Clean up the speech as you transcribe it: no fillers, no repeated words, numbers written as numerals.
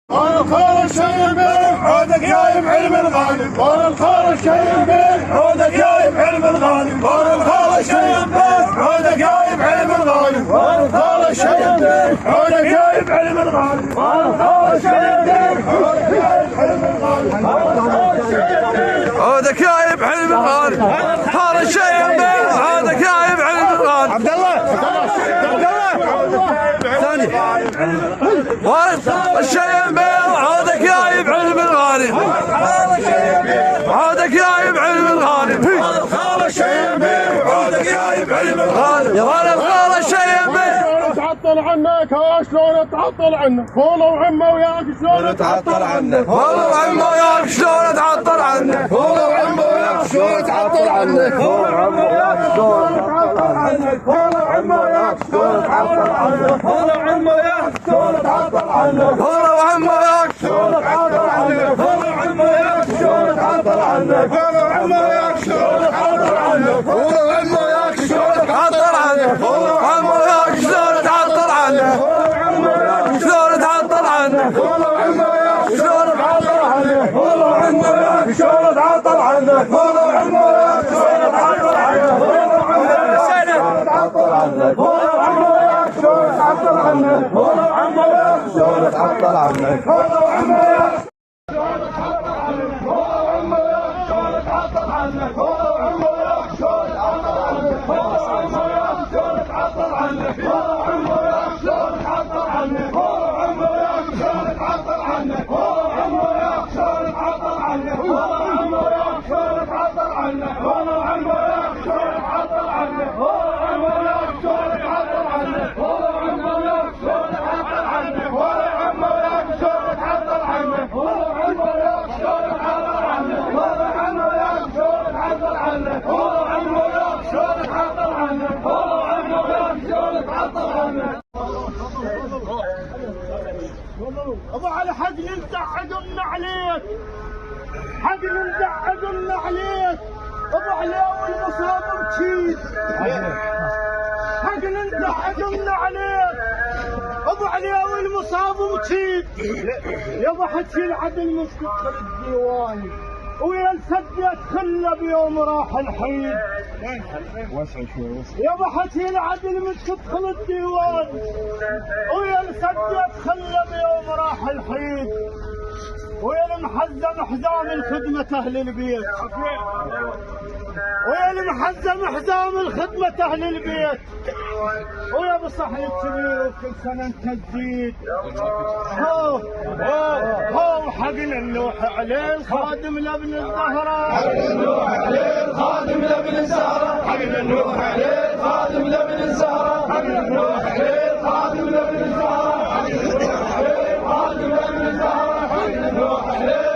وانا الخال الشيم بيه عودك جايب علم الغالب، وانا الخال الشيم بيه عودك جايب علم الغالب، وانا الخال الشيم بيه عودك جايب علم الغالب، وانا الخال الشيم بيه عودك جايب علم الغالب، وانا الخال الشيم بيه عودك جايب علم الغالب، عودك جايب علم الغالب، خال الشيم بيه عودك جايب علم الغالب. عبد الله ثاني الشيم بيه عودك جايب علم الغالب، عودك جايب علم الغالب، الخال الشيم بيه عودك جايب علم الغالب، يا ولد الخال الشيم بيه. تعطل عنك شلون تعطل عنك، فول وعمه وياك شلون تعطل عنك، فول وعمه وياك شلون تعطل عنك، فول وعمه وياك شلون تعطل عنك، فول وعمه وياك شلون تعطل عنك، فول وعمه وياك شلون تعطل عنك، فول وعمه وياك شلون تعطل عنك، فول وعمه وياك شلون تعطل عنك، فول وعمه وياك شلون تعطل عنك، فول وعمه وياك شلون تعطل عنك، فول وعمه وياك شلون تعطل عنك، فول وعمه وياك شلون تعطل عنك، شلون تعطل عنك، فول وعمه وياك شلون تعطل عنك، فول وعمه وياك شلون تعطل عنك، فول وعمه وياك شلون تعطل عنك، فول وعمه وياك شلون تعطل عنك، فول وعمه وياك شلون تعطل عنك، فول وعمه وياك ابو علي حق نزعجنا عليك، حق نزعجنا عليك ابو علي والمصاب مكيد، حق نزعجنا عليك ابو علي والمصاب مكيد، يا حكي العدل مش تدخل الديوان ويا السد خله بيوم راح الحيد، يا حكي العدل مش تدخل الديوان ويا السد خله بيوم راح الحيد، ويا المحزم حزام الخدمة أهل البيت، ويا المحزم حزام الخدمة أهل البيت، ويا بصحن الكبير وكل سنة انت تزيد، هو حقنا النوح عليه الخادم لابن الزهرة، حقنا النوح عليه الخادم لابن الزهرة، حقنا النوح عليه الخادم لابن الزهرة، حقنا النوح عليه الخادم لابن الزهرة، حقنا النوح عليه الخادم لابن الزهرة، حقنا النوح عليه